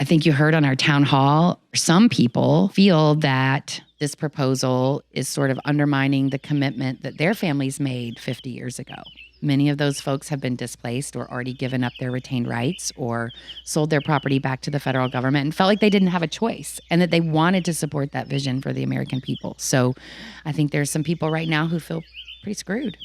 I think you heard on our town hall, some people feel that this proposal is sort of undermining the commitment that their families made 50 years ago. Many of those folks have been displaced or already given up their retained rights or sold their property back to the federal government and felt like they didn't have a choice and that they wanted to support that vision for the American people. So I think there's some people right now who feel pretty screwed.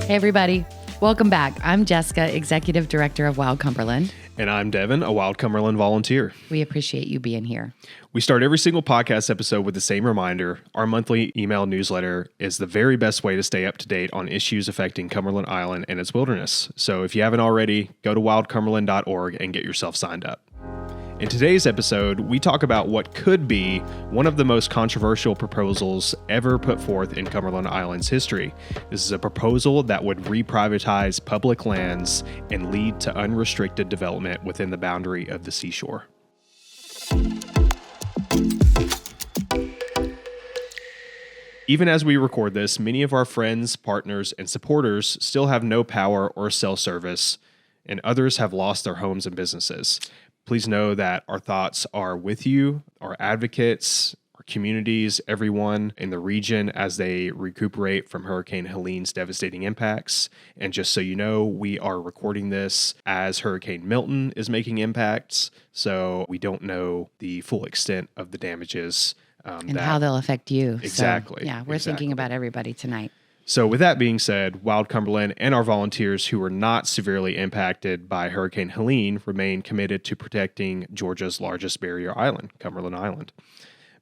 Hey, everybody. Welcome back. I'm Jessica, Executive Director of Wild Cumberland. And I'm Devin, a Wild Cumberland volunteer. We appreciate you being here. We start every single podcast episode with the same reminder. Our monthly email newsletter is the very best way to stay up to date on issues affecting Cumberland Island and its wilderness. So if you haven't already, go to wildcumberland.org and get yourself signed up. In today's episode, we talk about what could be one of the most controversial proposals ever put forth in Cumberland Island's history. This is a proposal that would reprivatize public lands and lead to unrestricted development within the boundary of the seashore. Even as we record this, many of our friends, partners, and supporters still have no power or cell service, and others have lost their homes and businesses. Please know that our thoughts are with you, our advocates, our communities, everyone in the region as they recuperate from Hurricane Helene's devastating impacts. And just so you know, we are recording this as Hurricane Milton is making impacts, so we don't know the full extent of the damages. And how they'll affect you. Exactly. So, we're thinking about everybody tonight. So with that being said, Wild Cumberland and our volunteers who were not severely impacted by Hurricane Helene remain committed to protecting Georgia's largest barrier island, Cumberland Island.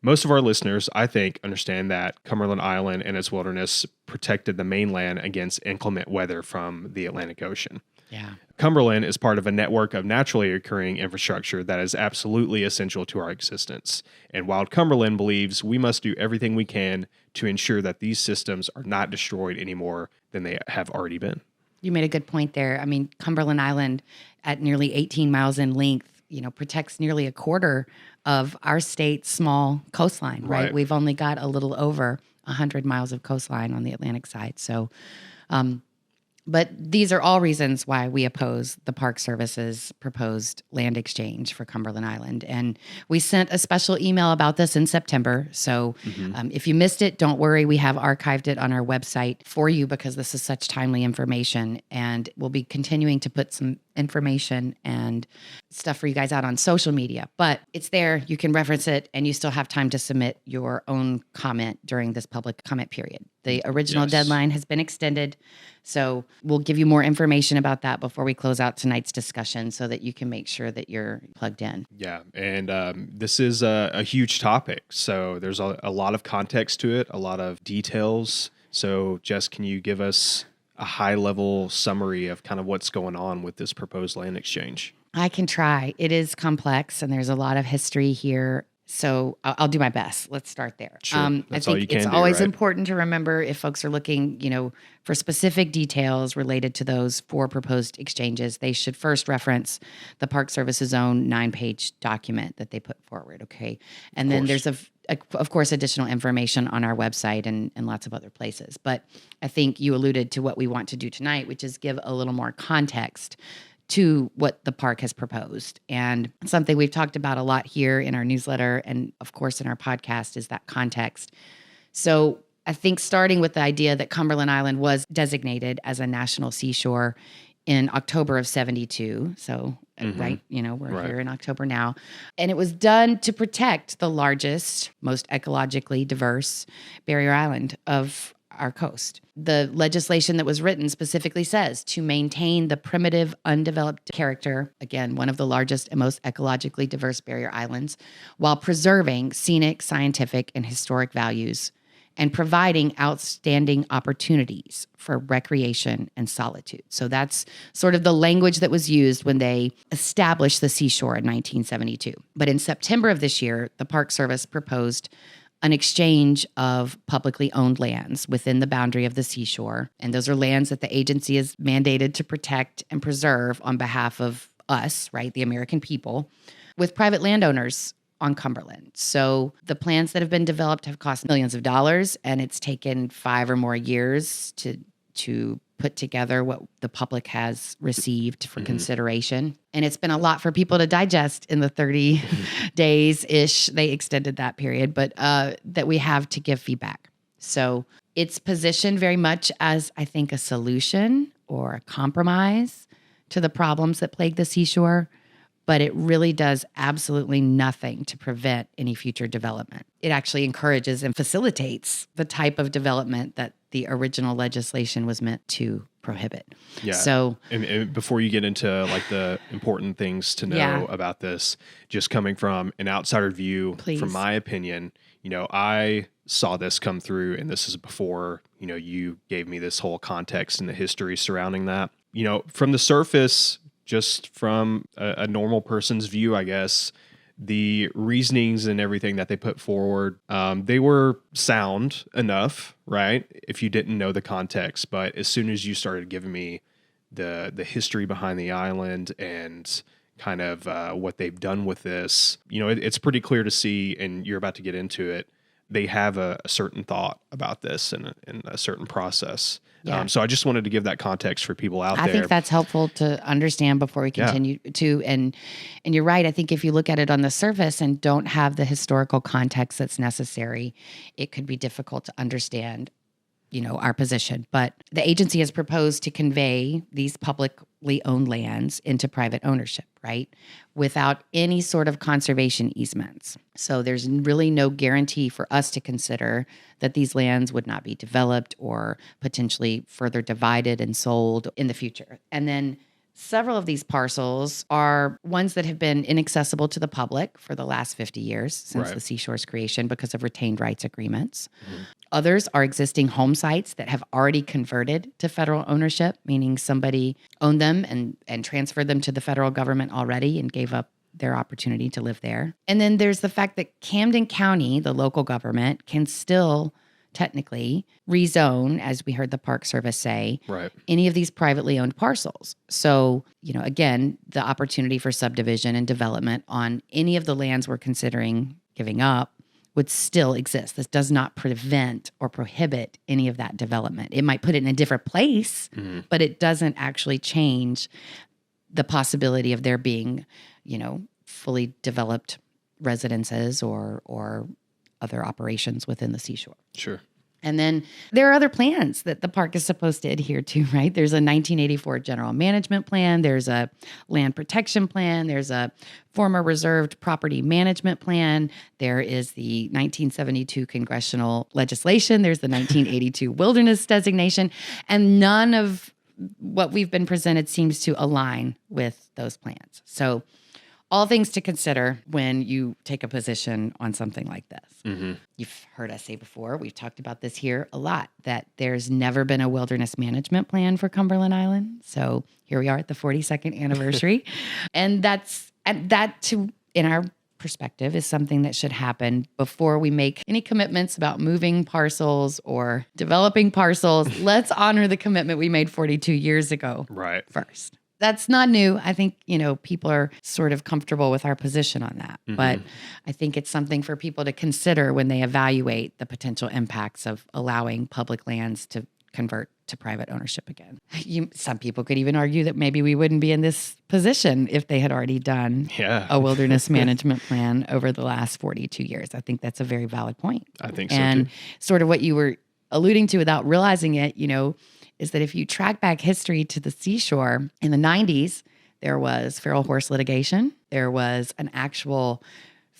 Most of our listeners, I think, understand that Cumberland Island and its wilderness protected the mainland against inclement weather from the Atlantic Ocean. Yeah. Cumberland is part of a network of naturally occurring infrastructure that is absolutely essential to our existence. And Wild Cumberland believes we must do everything we can to ensure that these systems are not destroyed any more than they have already been. You made a good point there. I mean, Cumberland Island at nearly 18 miles in length, protects nearly a quarter of our state's small coastline, right? We've only got a little over 100 miles of coastline on the Atlantic side. So, but these are all reasons why we oppose the Park Service's proposed land exchange for Cumberland Island. And we sent a special email about this in September. So if you missed it, don't worry. We have archived it on our website for you because this is such timely information. And we'll be continuing to put some information and stuff for you guys out on social media. But it's there. You can reference it, and you still have time to submit your own comment during this public comment period. The original deadline has been extended, so we'll give you more information about that before we close out tonight's discussion so that you can make sure that you're plugged in. Yeah, and this is a huge topic, so there's a lot of context to it, a lot of details. So, Jess, can you give us a high-level summary of kind of what's going on with this proposed land exchange? I can try. It is complex, and there's a lot of history here. So I'll do my best. Let's start there. Sure. I think it's always important to remember if folks are looking, for specific details related to those 4 proposed exchanges, they should first reference the Park Service's own 9-page document that they put forward. Okay. And then there's of course, additional information on our website and lots of other places. But I think you alluded to what we want to do tonight, which is give a little more context to what the park has proposed. And something we've talked about a lot here in our newsletter and, of course, in our podcast is that context. So I think starting with the idea that Cumberland Island was designated as a national seashore in October of 72. So, we're here in October now. And it was done to protect the largest, most ecologically diverse barrier island of our coast. The legislation that was written specifically says to maintain the primitive, undeveloped character, again, one of the largest and most ecologically diverse barrier islands, while preserving scenic, scientific, and historic values and providing outstanding opportunities for recreation and solitude. So that's sort of the language that was used when they established the seashore in 1972. But in September of this year, the Park Service proposed an exchange of publicly owned lands within the boundary of the seashore. And those are lands that the agency is mandated to protect and preserve on behalf of us, right, the American people, with private landowners on Cumberland. So the plans that have been developed have cost millions of dollars, and it's taken 5 or more years to put together what the public has received for consideration. And it's been a lot for people to digest in the 30 days-ish. They extended that period, but that we have to give feedback. So it's positioned very much as, I think, a solution or a compromise to the problems that plague the seashore, but it really does absolutely nothing to prevent any future development. It actually encourages and facilitates the type of development that the original legislation was meant to prohibit. Yeah. So, and before you get into like the important things to know about this, just coming from an outsider view, from my opinion, I saw this come through, and this is before, you gave me this whole context and the history surrounding that. From the surface, just from a normal person's view, I guess, the reasonings and everything that they put forward, they were sound enough, right? If you didn't know the context. But as soon as you started giving me the history behind the island and kind of what they've done with this, it's pretty clear to see, and you're about to get into it, they have a certain thought about this and a certain process. Yeah. So I just wanted to give that context for people out there. I think that's helpful to understand before we continue to. And you're right. I think if you look at it on the surface and don't have the historical context that's necessary, it could be difficult to understand, our position. But the agency has proposed to convey these publicly owned lands into private ownership, right? Without any sort of conservation easements. So there's really no guarantee for us to consider that these lands would not be developed or potentially further divided and sold in the future. And then several of these parcels are ones that have been inaccessible to the public for the last 50 years since the seashore's creation because of retained rights agreements. Mm-hmm. Others are existing home sites that have already converted to federal ownership, meaning somebody owned them and transferred them to the federal government already and gave up their opportunity to live there. And then there's the fact that Camden County, the local government, can still technically rezone, as we heard the Park Service say, any of these privately owned parcels. So, again, the opportunity for subdivision and development on any of the lands we're considering giving up would still exist. This does not prevent or prohibit any of that development. It might put it in a different place, but it doesn't actually change the possibility of there being, fully developed residences or other operations within the seashore. Sure. And then there are other plans that the park is supposed to adhere to, right? There's a 1984 general management plan. There's a land protection plan. There's a former reserved property management plan. There is the 1972 congressional legislation. There's the 1982 wilderness designation. And none of what we've been presented seems to align with those plans. So all things to consider when you take a position on something like this. Mm-hmm. You've heard us say before, we've talked about this here a lot, that there's never been a wilderness management plan for Cumberland Island. So here we are at the 42nd anniversary. And in our perspective, is something that should happen before we make any commitments about moving parcels or developing parcels. Let's honor the commitment we made 42 years ago first. That's not new. I think, people are sort of comfortable with our position on that. Mm-hmm. But I think it's something for people to consider when they evaluate the potential impacts of allowing public lands to convert to private ownership again. Some people could even argue that maybe we wouldn't be in this position if they had already done a wilderness management plan over the last 42 years. I think that's a very valid point. I think so, and too. Sort of what you were alluding to without realizing it, is that if you track back history to the seashore in the 90s, there was feral horse litigation. There was an actual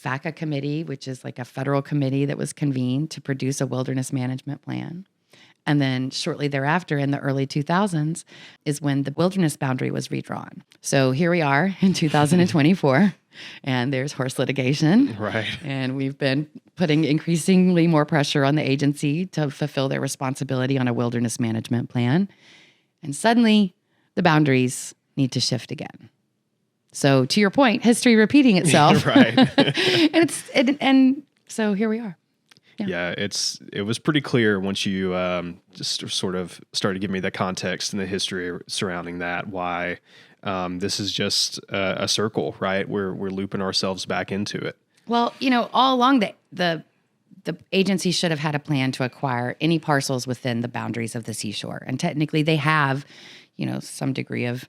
FACA committee, which is like a federal committee that was convened to produce a wilderness management plan. And then shortly thereafter, in the early 2000s, is when the wilderness boundary was redrawn. So here we are in 2024, and there's horse litigation. Right. And we've been putting increasingly more pressure on the agency to fulfill their responsibility on a wilderness management plan. And suddenly, the boundaries need to shift again. So to your point, history repeating itself. Right. and so here we are. Yeah, it was pretty clear once you just sort of started giving me the context and the history surrounding that, why This is just a circle, right? We're looping ourselves back into it. Well, all along the agency should have had a plan to acquire any parcels within the boundaries of the seashore. And technically they have, some degree of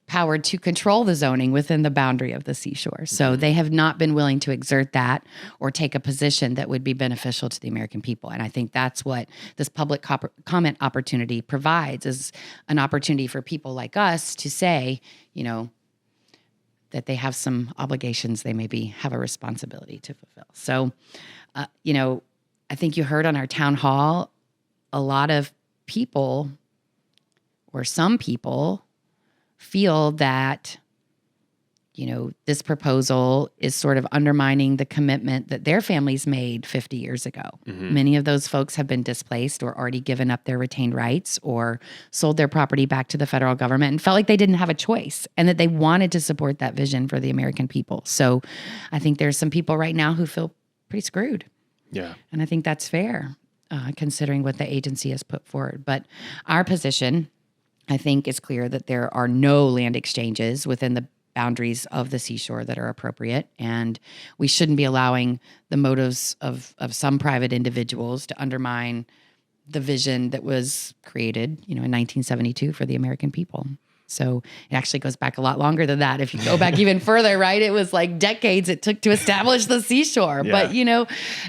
power to control the zoning within the boundary of the seashore. So they have not been willing to exert that or take a position that would be beneficial to the American people. And I think that's what this public comment opportunity provides, is an opportunity for people like us to say, that they have some obligations they maybe have a responsibility to fulfill. So, I think you heard on our town hall, a lot of people or some people feel that, this proposal is sort of undermining the commitment that their families made 50 years ago. Many of those folks have been displaced or already given up their retained rights or sold their property back to the federal government and felt like they didn't have a choice and that they wanted to support that vision for the American people. So I think there's some people right now who feel pretty screwed. Yeah. And I think that's fair, considering what the agency has put forward. But our position, I think, is clear that there are no land exchanges within the boundaries of the seashore that are appropriate, and we shouldn't be allowing the motives of some private individuals to undermine the vision that was created, in 1972 for the American people. So it actually goes back a lot longer than that. If you go back even further, right? It was like decades it took to establish the seashore. Yeah.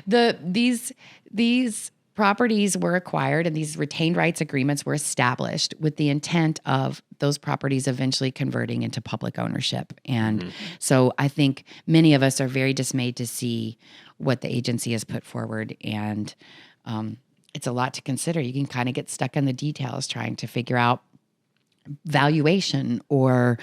But these properties were acquired and these retained rights agreements were established with the intent of those properties eventually converting into public ownership. And so I think many of us are very dismayed to see what the agency has put forward. And it's a lot to consider. You can kind of get stuck in the details trying to figure out valuation or,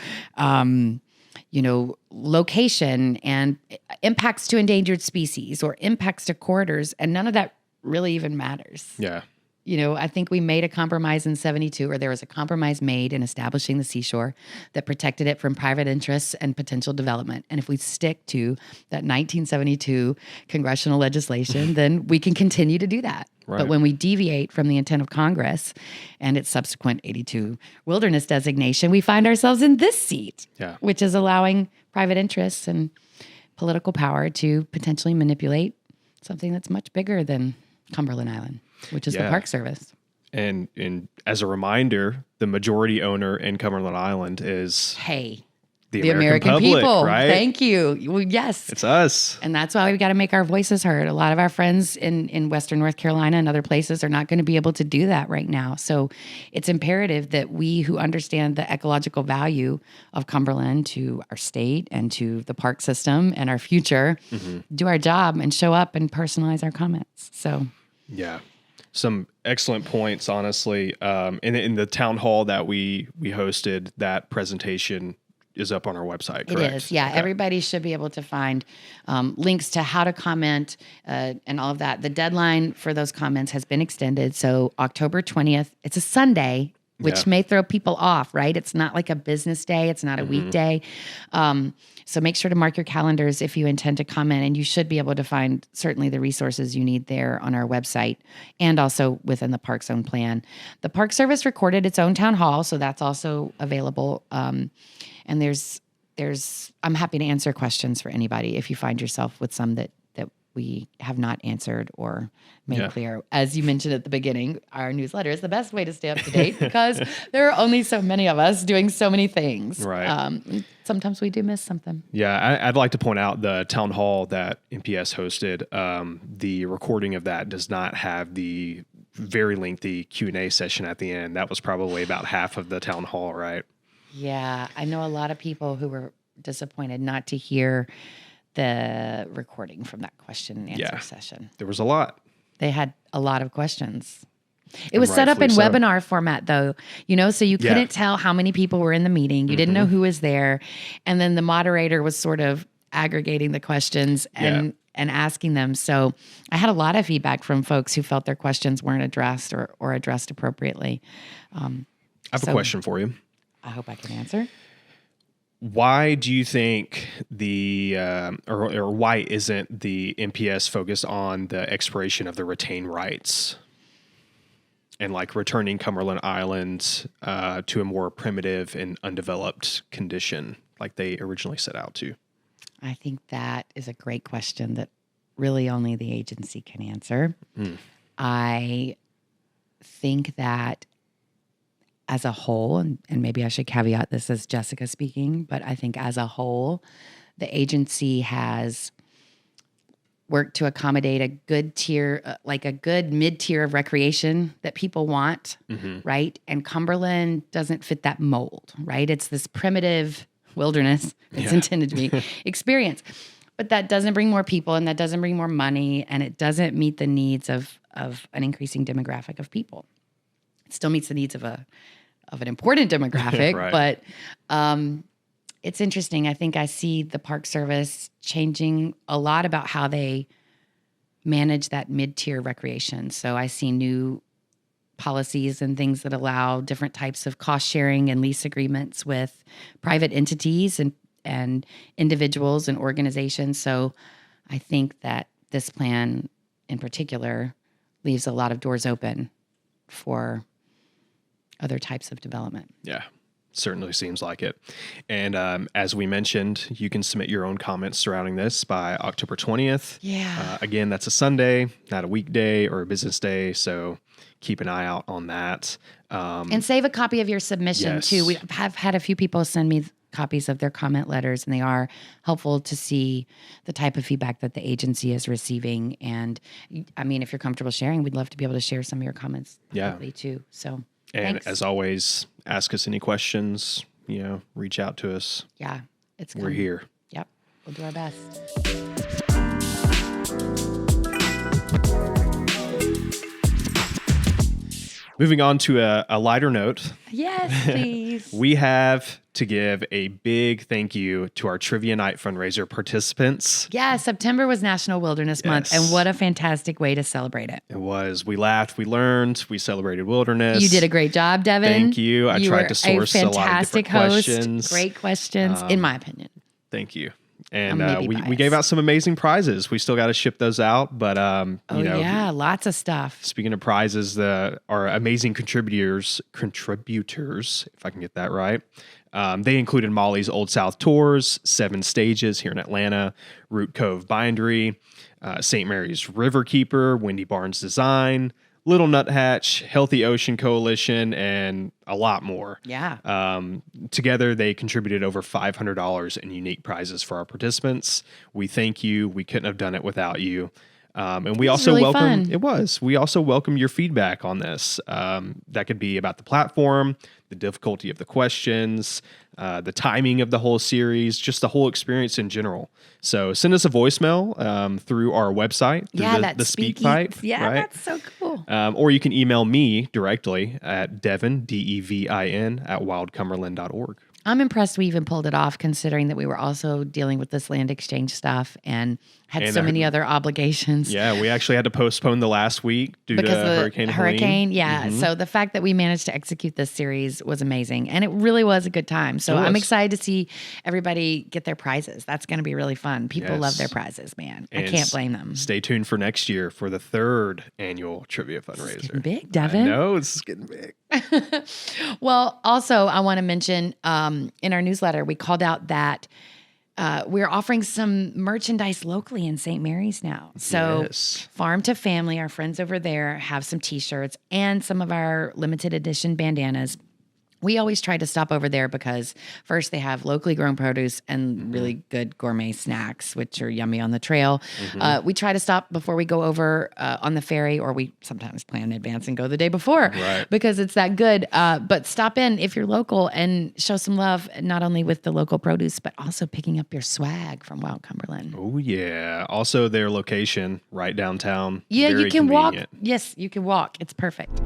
location and impacts to endangered species or impacts to corridors. And none of that really even matters. Yeah. I think we made a compromise in 72, or there was a compromise made in establishing the seashore that protected it from private interests and potential development. And if we stick to that 1972 congressional legislation, then we can continue to do that. Right. But when we deviate from the intent of Congress and its subsequent 82 wilderness designation, we find ourselves in this seat, which is allowing private interests and political power to potentially manipulate something that's much bigger than Cumberland Island, which is the Park Service. And as a reminder, the majority owner in Cumberland Island is the American public, people. Right? Thank you. Well, yes. It's us. And that's why we've got to make our voices heard. A lot of our friends in Western North Carolina and other places are not going to be able to do that right now. So it's imperative that we who understand the ecological value of Cumberland to our state and to the park system and our future do our job and show up and personalize our comments. So yeah. Some excellent points, honestly. In the town hall that we hosted, that presentation is up on our website, correct? It is, yeah. Okay. Everybody should be able to find links to how to comment and all of that. The deadline for those comments has been extended. So October 20th, it's a Sunday, which may throw people off, right? It's not like a business day. It's not a weekday. So make sure to mark your calendars if you intend to comment, and you should be able to find certainly the resources you need there on our website and also within the Park Zone plan. The Park Service recorded its own town hall, so that's also available. And I'm happy to answer questions for anybody if you find yourself with some that we have not answered or made clear. As you mentioned at the beginning, our newsletter is the best way to stay up to date because there are only so many of us doing so many things. Right. Sometimes we do miss something. Yeah, I'd like to point out the town hall that MPS hosted. The recording of that does not have the very lengthy Q&A session at the end. That was probably about half of the town hall, right? Yeah, I know a lot of people who were disappointed not to hear the recording from that question and answer session. There was a lot. They had a lot of questions. It was set up in webinar format though, so you couldn't tell how many people were in the meeting. You didn't know who was there. And then the moderator was sort of aggregating the questions and asking them. So I had a lot of feedback from folks who felt their questions weren't addressed or addressed appropriately. I have a question for you. I hope I can answer. Why do you think or why isn't the MPS focused on the expiration of the retained rights and like returning Cumberland Island to a more primitive and undeveloped condition like they originally set out to? I think that is a great question that really only the agency can answer. I think that as a whole, and maybe I should caveat this as Jessica speaking, but I think as a whole, the agency has worked to accommodate a good tier, like a good mid-tier of recreation that people want, right? And Cumberland doesn't fit that mold, right? It's this primitive wilderness it's intended to be experience. But that doesn't bring more people, and that doesn't bring more money, and it doesn't meet the needs of an increasing demographic of people. It still meets the needs of an important demographic, right. But it's interesting. I think I see the Park Service changing a lot about how they manage that mid-tier recreation. So I see new policies and things that allow different types of cost sharing and lease agreements with private entities and individuals and organizations. So I think that this plan in particular leaves a lot of doors open for other types of development. Yeah, certainly seems like it. And as we mentioned, you can submit your own comments surrounding this by October 20th. Yeah. Again, that's a Sunday, not a weekday or a business day. So keep an eye out on that. And save a copy of your submission too. We have had a few people send me copies of their comment letters, and they are helpful to see the type of feedback that the agency is receiving. And I mean, if you're comfortable sharing, we'd love to be able to share some of your comments publicly too. So and thanks. as always, ask us any questions, reach out to us. Yeah, We're here. Yep. We'll do our best. Moving on to a lighter note. Yes, please. We have to give a big thank you to our Trivia Night fundraiser participants. Yeah, September was National Wilderness Month, and what a fantastic way to celebrate it. It was. We laughed, we learned, we celebrated wilderness. You did a great job, Devin. Thank you. I tried to source a lot of different questions. Great questions, in my opinion. Thank you. And we gave out some amazing prizes. We still got to ship those out, but lots of stuff. Speaking of prizes, our amazing contributors, if I can get that right, they included Molly's Old South Tours, 7 Stages here in Atlanta, Root Cove Bindery, St. Mary's Riverkeeper, Wendy Barnes Design, Little Nuthatch, Healthy Ocean Coalition, and a lot more. Yeah. Together, they contributed over $500 in unique prizes for our participants. We thank you. We couldn't have done it without you. And we also really welcome fun. It was. We also welcome your feedback on this. That could be about the platform, the difficulty of the questions, the timing of the whole series, just the whole experience in general. So send us a voicemail through our website, through the SpeakPipe. Yeah, right? That's so cool. Or you can email me directly at Devin, DEVIN, at wildcumberland.org. I'm impressed we even pulled it off, considering that we were also dealing with this land exchange stuff and had so many other obligations. Yeah, we actually had to postpone the last week due to Hurricane Helene. Yeah. Mm-hmm. So the fact that we managed to execute this series was amazing, and it really was a good time. So I'm excited to see everybody get their prizes. That's going to be really fun. People love their prizes, man. And I can't blame them. Stay tuned for next year for the 3rd annual trivia fundraiser. It's getting big, Devin. I know, it's getting big. Well, also, I want to mention in our newsletter, we called out that we're offering some merchandise locally in St. Mary's now. So Farm to Family, our friends over there, have some T-shirts and some of our limited edition bandanas. We always try to stop over there because first they have locally grown produce and really good gourmet snacks, which are yummy on the trail. We try to stop before we go over on the ferry, or we sometimes plan in advance and go the day before because it's that good. But stop in if you're local and show some love, not only with the local produce, but also picking up your swag from Wild Cumberland. Oh, yeah. Also their location right downtown. Yeah, Very you can convenient. walk. Yes, you can walk. It's perfect.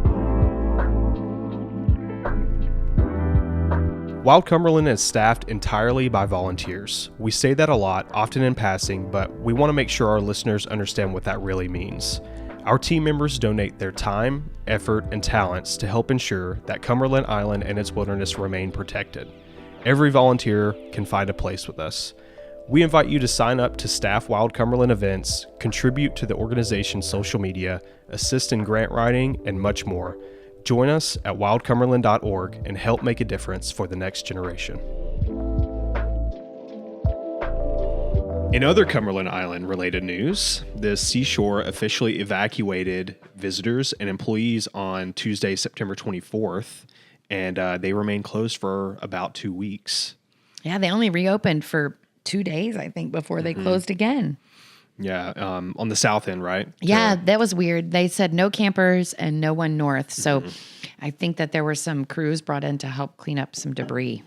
Wild Cumberland is staffed entirely by volunteers. We say that a lot, often in passing, but we want to make sure our listeners understand what that really means. Our team members donate their time, effort, and talents to help ensure that Cumberland Island and its wilderness remain protected. Every volunteer can find a place with us. We invite you to sign up to staff Wild Cumberland events, contribute to the organization's social media, assist in grant writing, and much more. Join us at wildcumberland.org and help make a difference for the next generation. In other Cumberland Island related news, the seashore officially evacuated visitors and employees on Tuesday, September 24th, and they remain closed for about 2 weeks. Yeah, they only reopened for 2 days, I think, before they closed again. Yeah, on the south end, right? Yeah, that was weird. They said no campers and no one north. So I think that there were some crews brought in to help clean up some debris,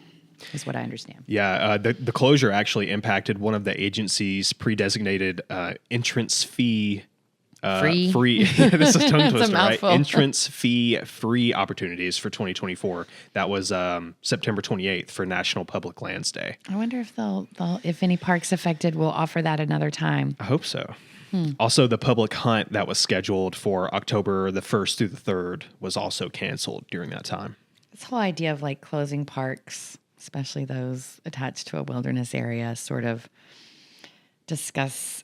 is what I understand. Yeah, the closure actually impacted one of the agency's pre-designated entrance fee free. This is a tongue twister, right? Entrance fee free opportunities for 2024. That was September 28th for National Public Lands Day. I wonder if if any parks affected will offer that another time. I hope so. Also, the public hunt that was scheduled for October the 1st through the 3rd was also canceled during that time. This whole idea of like closing parks, especially those attached to a wilderness area, sort of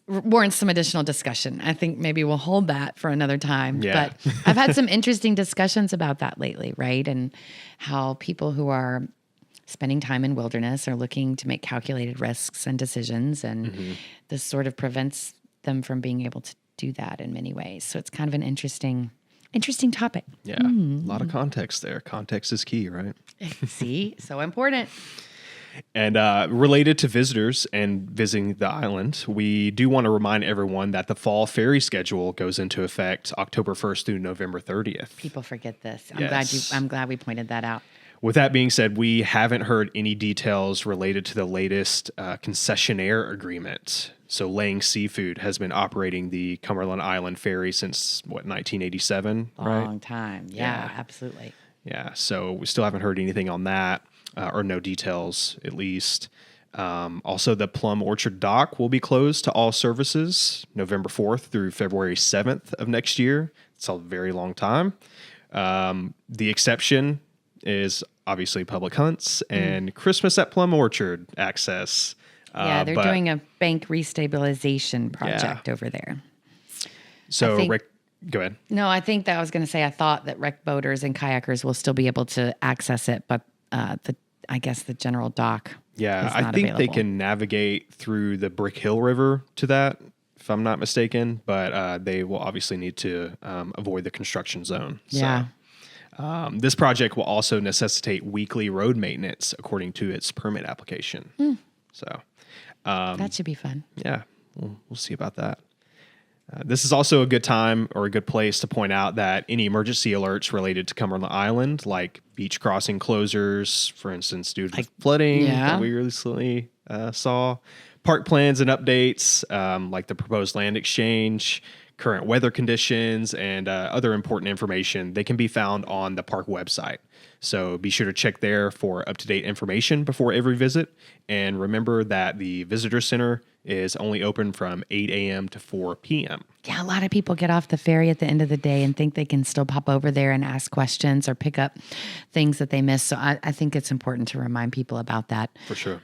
warrants some additional discussion. I think maybe we'll hold that for another time. Yeah. But I've had some interesting discussions about that lately, right? And how people who are spending time in wilderness are looking to make calculated risks and decisions. And this sort of prevents them from being able to do that in many ways. So it's kind of an interesting topic. Yeah. A lot of context there. Context is key, right? See? So important. And related to visitors and visiting the island, we do want to remind everyone that the fall ferry schedule goes into effect October 1st through November 30th. People forget this. Yes. I'm glad we pointed that out. With that being said, we haven't heard any details related to the latest concessionaire agreement. So Lang Seafood has been operating the Cumberland Island ferry since, 1987, right? Long time. Yeah, absolutely. Yeah, so we still haven't heard anything on that. Or no details, at least. Also, the Plum Orchard Dock will be closed to all services November 4th through February 7th of next year. It's a very long time. The exception is obviously public hunts and Christmas at Plum Orchard access. Yeah, they're doing a bank restabilization project over there. So, Rick, go ahead. No, I think that I was going to say I thought that wreck boaters and kayakers will still be able to access it, but I guess the general dock. Yeah, I think available. they can navigate through the Brick Hill River to that, if I'm not mistaken, but they will obviously need to avoid the construction zone. Yeah. So, this project will also necessitate weekly road maintenance according to its permit application. So that should be fun. Yeah, we'll see about that. This is also a good time or a good place to point out that any emergency alerts related to Cumberland Island, like beach crossing closures, for instance, due to flooding that we recently saw, park plans and updates, like the proposed land exchange, current weather conditions, and other important information, they can be found on the park website. So be sure to check there for up-to-date information before every visit. And remember that the visitor center is only open from 8 a.m. to 4 p.m. Yeah, a lot of people get off the ferry at the end of the day and think they can still pop over there and ask questions or pick up things that they missed. So I think it's important to remind people about that. For sure.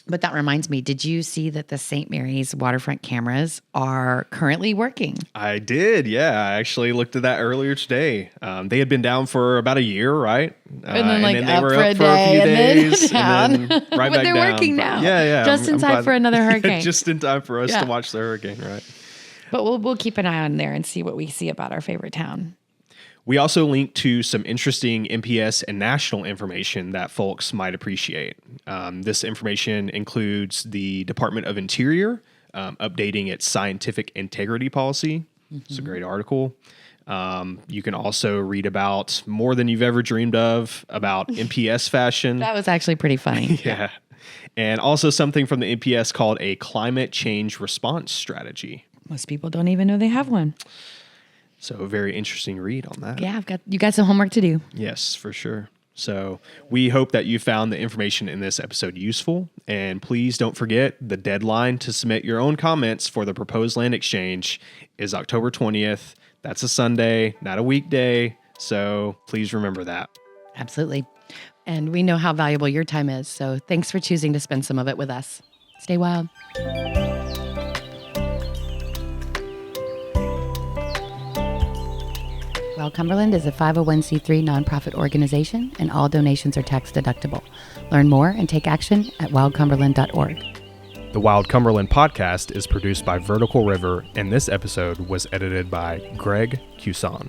But that reminds me, did you see that the St. Mary's waterfront cameras are currently working? I did, yeah. I actually looked at that earlier today. They had been down for about a year, right? And then they were up for a few days, and then right but back down. But they're working now. Yeah. Just in time for another hurricane. Just in time for us to watch the hurricane, right? But we'll keep an eye on there and see what we see about our favorite town. We also link to some interesting MPS and national information that folks might appreciate. This information includes the Department of Interior updating its scientific integrity policy. It's a great article. You can also read about more than you've ever dreamed of about MPS fashion. That was actually pretty funny. Yeah. And also something from the MPS called a climate change response strategy. Most people don't even know they have one. So a very interesting read on that. Yeah, you got some homework to do. Yes, for sure. So we hope that you found the information in this episode useful. And please don't forget the deadline to submit your own comments for the proposed land exchange is October 20th. That's a Sunday, not a weekday. So please remember that. Absolutely. And we know how valuable your time is. So thanks for choosing to spend some of it with us. Stay wild. Wild Cumberland is a 501c3 nonprofit organization, and all donations are tax deductible. Learn more and take action at wildcumberland.org. The Wild Cumberland Podcast is produced by Vertical River, and this episode was edited by Greg Cuson.